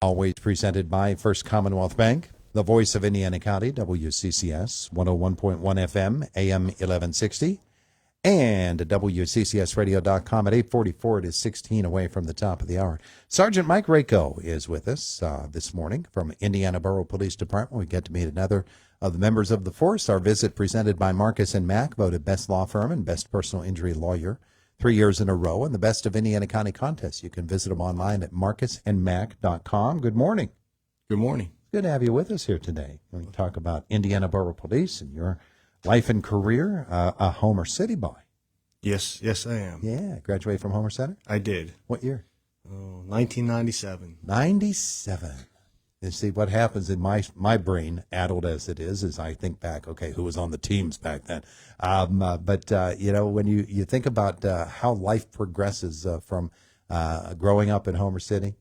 Always presented by First Commonwealth Bank, the voice of Indiana County, WCCS, 101.1 FM, AM 1160, and WCCSradio.com at 8:44. It is 16 away from the top of the hour. Sergeant Mike Rayko is with us this morning from Indiana Borough Police Department. We get to meet another of the members of the force. Our visit presented by Marcus & Mack, voted best law firm and best personal injury lawyer 3 years in a row, and the best of Indiana County contests. You can visit them online at marcusandmack.com. Good morning. Good morning. Good to have you with us here today. We talk about Indiana Borough Police and your life and career, a Homer City boy. Yes, I am. Yeah, graduated from Homer Center? I did. What year? 1997. 97. You see, what happens in my brain, addled as it is I think back, okay, who was on the teams back then? But when you think about how life progresses from growing up in Homer City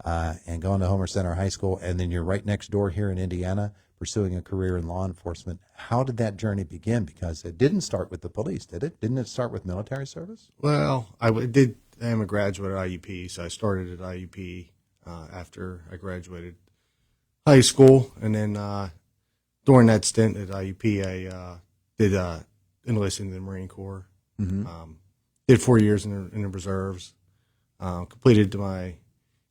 and going to Homer Center High School, and then you're right next door here in Indiana pursuing a career in law enforcement, how did that journey begin? Because it didn't start with the police, did it? Didn't it start with military service? Well, I am a graduate at IUP, so I started at IUP after I graduated high school, and then during that stint at IUP, I did enlist in the Marine Corps. Mm-hmm. Did 4 years in the reserves. Completed my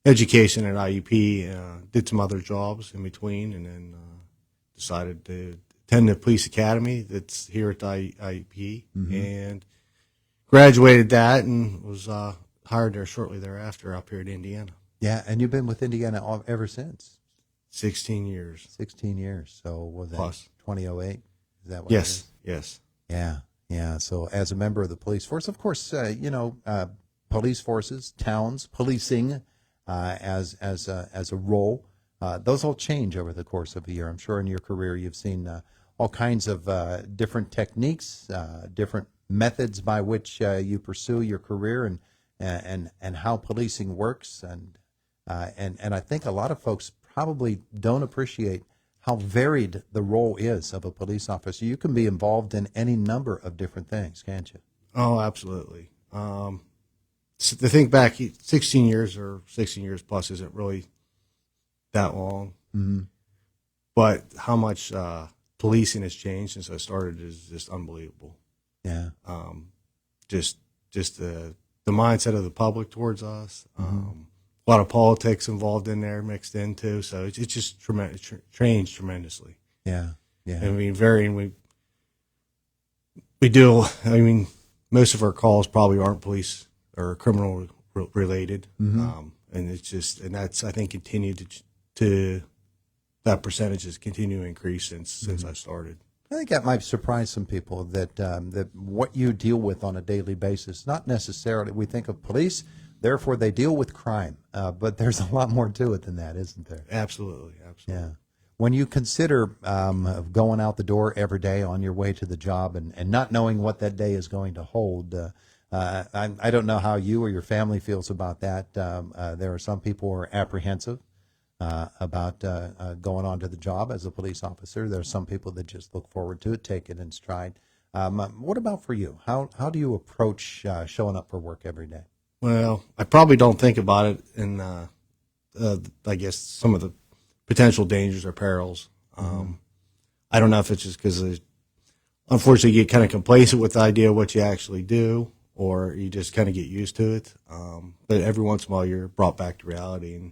education at IUP. Did some other jobs in between, and then decided to attend the police academy that's here at the IUP, mm-hmm. and graduated that, and was hired there shortly thereafter up here in Indiana. Yeah, and you've been with Indiana ever since. 16 years. 16 years. So was that Plus 2008? Is that what Yes, it yes. is? Yeah. So as a member of the police force, of course, police forces, towns, policing as a role, those all change over the course of a year. I'm sure in your career you've seen all kinds of different techniques, different methods by which you pursue your career, and how policing works, and I think a lot of folks probably don't appreciate how varied the role is of a police officer. You can be involved in any number of different things, can't you? Oh, absolutely. So to think back, 16 years or 16 years plus isn't really that long. Mm-hmm. But how much policing has changed since I started is just unbelievable. Yeah. Just the mindset of the public towards us. Mm-hmm. A lot of politics involved in there, mixed in too. So it's just changed tremendously. Yeah. I mean, we do. I mean, most of our calls probably aren't police or criminal related, mm-hmm. And that's, I think, continued to that percentage has continued to increase since mm-hmm. I started. I think that might surprise some people that what you deal with on a daily basis, not necessarily, we think of police, therefore they deal with crime, but there's a lot more to it than that, isn't there? Absolutely. Yeah. When you consider going out the door every day on your way to the job and not knowing what that day is going to hold, I don't know how you or your family feels about that. There are some people who are apprehensive about going on to the job as a police officer. There are some people that just look forward to it, take it in stride. What about for you? How do you approach showing up for work every day? Well, I probably don't think about it in, I guess, some of the potential dangers or perils. I don't know if it's just because, unfortunately, you get kind of complacent with the idea of what you actually do, or you just kind of get used to it. But every once in a while, you're brought back to reality, and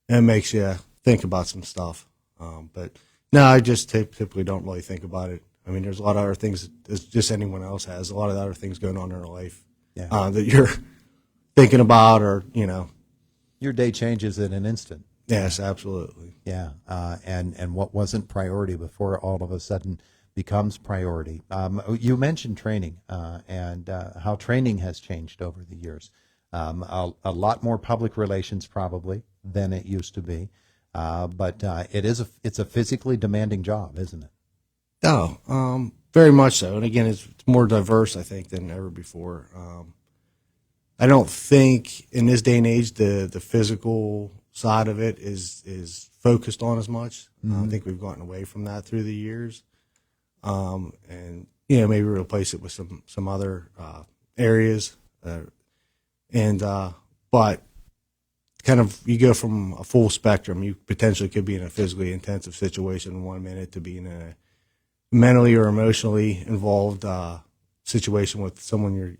it makes you think about some stuff. But no, I just typically don't really think about it. I mean, there's a lot of other things, as just anyone else has, a lot of other things going on in their life that you're thinking about, or, Your day changes in an instant. Yes, absolutely. Yeah, and what wasn't priority before all of a sudden becomes priority. You mentioned training and how training has changed over the years. A lot more public relations probably than it used to be, but it's a physically demanding job, isn't it? Oh, very much so. And again, it's more diverse, I think, than ever before. I don't think in this day and age the physical side of it is focused on as much. Mm-hmm. I think we've gotten away from that through the years, and maybe replace it with some other areas. But kind of, you go from a full spectrum. You potentially could be in a physically intensive situation 1 minute to be in a mentally or emotionally involved situation with someone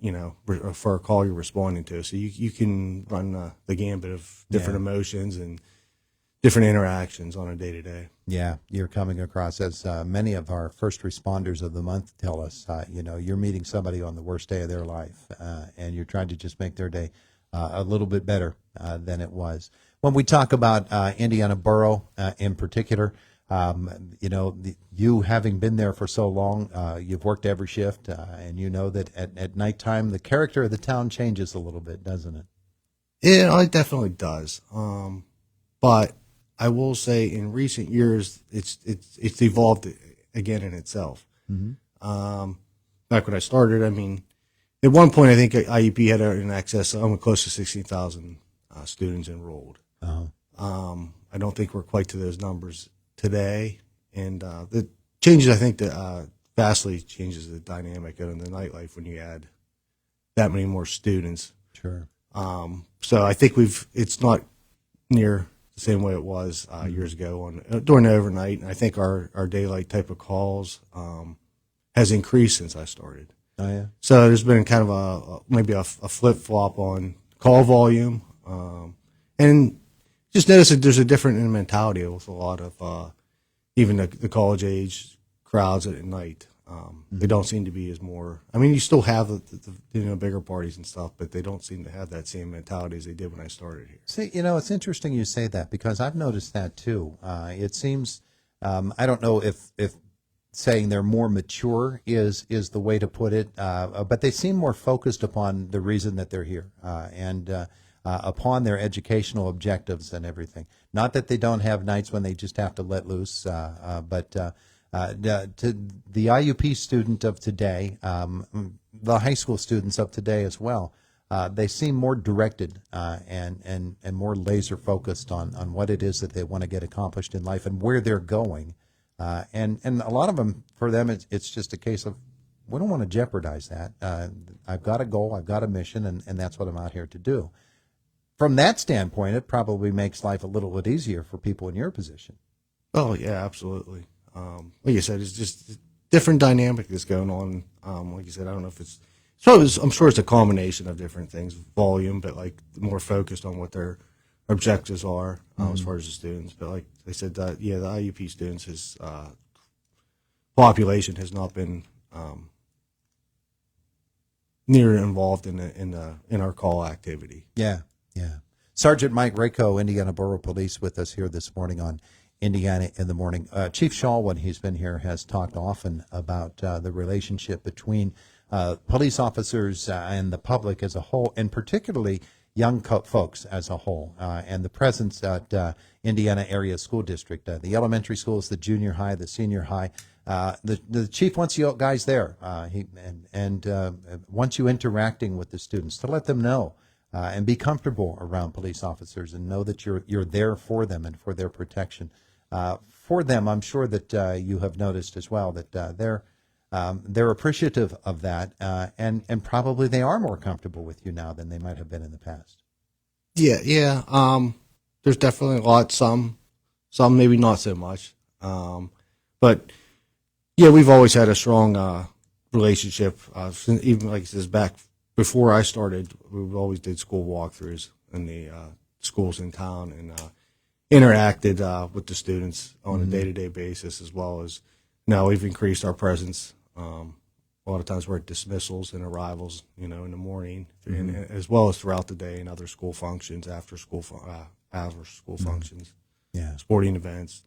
for a call you're responding to. So you can run the gambit of different emotions and different interactions on a day-to-day. Yeah, you're coming across, as many of our first responders of the month tell us, you're meeting somebody on the worst day of their life, and you're trying to just make their day a little bit better than it was. When we talk about Indiana Borough in particular, you having been there for so long, you've worked every shift, and you know that at nighttime, the character of the town changes a little bit, doesn't it? Yeah, it definitely does. But I will say, in recent years, it's evolved again in itself. Mm-hmm. Back when I started, I mean, at one point, I think IUP had in excess of close to 16,000 students enrolled. Uh-huh. I don't think we're quite to those numbers today, and the changes, I think, that vastly changes the dynamic in the nightlife when you add that many more students. Sure. So I think it's not near the same way it was years ago during the overnight. And I think our daylight type of calls has increased since I started. Oh yeah. So there's been kind of maybe a flip flop on call volume, and just notice that there's a different mentality with a lot of even the college age crowds at night. They don't seem to be as more. I mean, you still have the bigger parties and stuff, but they don't seem to have that same mentality as they did when I started here. See, it's interesting you say that, because I've noticed that too. It seems, I don't know if saying they're more mature is the way to put it, but they seem more focused upon the reason that they're here, and upon their educational objectives and everything. Not that they don't have nights when they just have to let loose, but to the IUP student of today, the high school students of today as well, they seem more directed and more laser focused on what it is that they want to get accomplished in life and where they're going. And a lot of them, for them, it's just a case of, we don't want to jeopardize that. I've got a goal, I've got a mission, and that's what I'm out here to do. From that standpoint, it probably makes life a little bit easier for people in your position. Oh yeah, absolutely. Like you said, it's just a different dynamic that's going on. Like you said, I don't know if I'm sure it's a combination of different things, volume, but like more focused on what their objectives are as far as the students. But like I said, the IUP students, his population has not been near involved in our call activity. Yeah. Sergeant Mike Rayko, Indiana Borough Police, with us here this morning on Indiana in the Morning. Chief Shaw, when he's been here, has talked often about the relationship between police officers and the public as a whole, and particularly young folks as a whole, and the presence at Indiana Area School District, the elementary schools, the junior high, the senior high. The chief wants you guys there, wants you interacting with the students to let them know and be comfortable around police officers and know that you're there for them and for their protection. For them, I'm sure that you have noticed as well that they're appreciative of that, and probably they are more comfortable with you now than they might have been in the past. Yeah. There's definitely a lot. Some maybe not so much. But yeah, we've always had a strong relationship. Even like it says, back before I started, we always did school walkthroughs in the schools in town and interacted with the students on a day-to-day basis, as well as now we've increased our presence. A lot of times we're at dismissals and arrivals, in the morning, and as well as throughout the day and other school functions, after school functions, sporting events,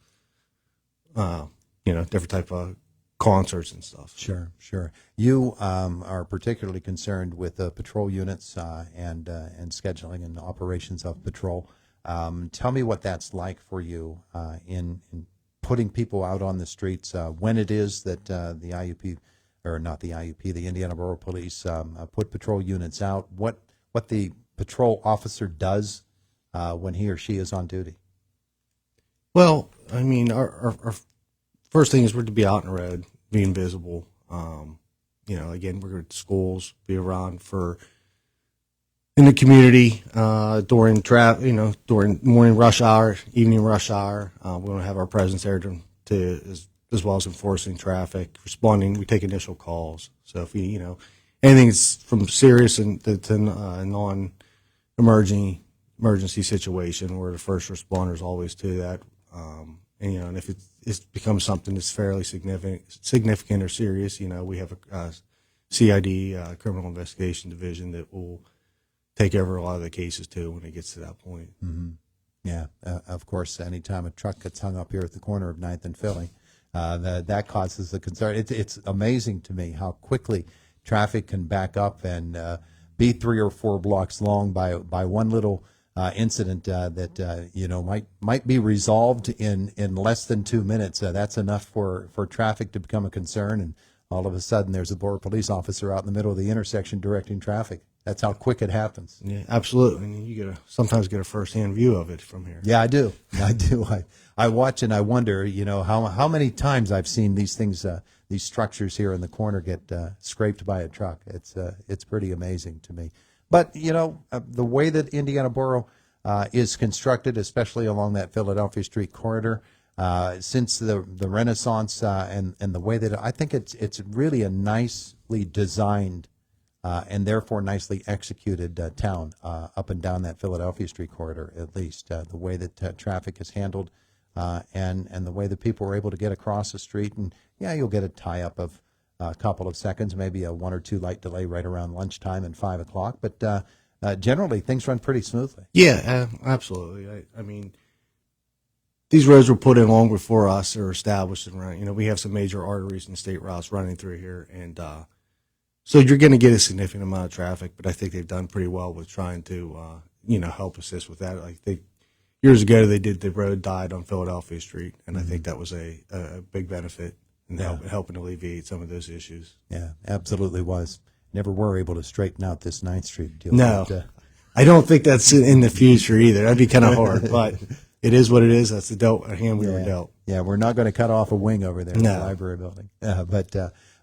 different type of concerts and stuff. Sure. You are particularly concerned with the patrol units and scheduling and operations of patrol. Tell me what that's like for you in putting people out on the streets when it is that the IUP, or not the IUP, the Indiana Borough Police put patrol units out. What the patrol officer does when he or she is on duty. Well, I mean, our first thing is we're to be out on the road, being visible. Again, we're at schools, be around for in the community during during morning rush hour, evening rush hour. We want to have our presence there as well as enforcing traffic, responding. We take initial calls. So if anything's from serious to non-emergency situation, we're the first responders always to that. And if it becomes something that's fairly significant or serious, we have a CID, criminal investigation division, that will take over a lot of the cases too when it gets to that point. Mm-hmm. Yeah, of course, anytime a truck gets hung up here at the corner of 9th and Philly, that causes a concern. It's amazing to me how quickly traffic can back up and be 3 or 4 blocks long by one little incident that might be resolved in less than 2 minutes. That's enough for traffic to become a concern, and all of a sudden there's a Borough police officer out in the middle of the intersection directing traffic. That's how quick it happens. Yeah, absolutely. And you sometimes get a first-hand view of it from here. Yeah, I do. I watch and I wonder, how many times I've seen these things, these structures here in the corner get scraped by a truck. It's pretty amazing to me. But the way that Indiana Borough is constructed, especially along that Philadelphia Street corridor, since the Renaissance and the way that I think it's really a nicely designed and therefore nicely executed town up and down that Philadelphia Street corridor, at least. The way that traffic is handled and the way that people are able to get across the street. And, yeah, you'll get a tie-up of a couple of seconds, maybe a 1 or 2 light delay right around lunchtime and 5 o'clock. But generally, things run pretty smoothly. Yeah, absolutely. I mean, these roads were put in long before us or established and running. We have some major arteries and state routes running through here, and so you're going to get a significant amount of traffic, but I think they've done pretty well with trying to, help assist with that. Years ago, they did the road died on Philadelphia Street, and I think that was a big benefit in helping alleviate some of those issues. Yeah, absolutely was. Never were able to straighten out this 9th Street deal. No, but, I don't think that's in the future either. That'd be kind of hard, but it is what it is. That's the hand we were dealt. Yeah, we're not going to cut off a wing over there in the library building.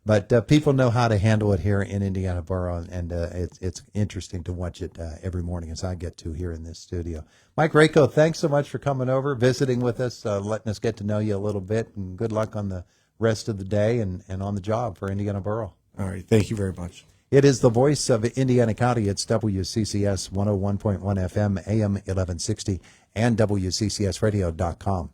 But people know how to handle it here in Indiana Borough, and it's interesting to watch it every morning as I get to here in this studio. Mike Rayko, thanks so much for coming over, visiting with us, letting us get to know you a little bit, and good luck on the rest of the day and on the job for Indiana Borough. All right, thank you very much. It is the voice of Indiana County. It's WCCS 101.1 FM, AM 1160, and WCCSradio.com.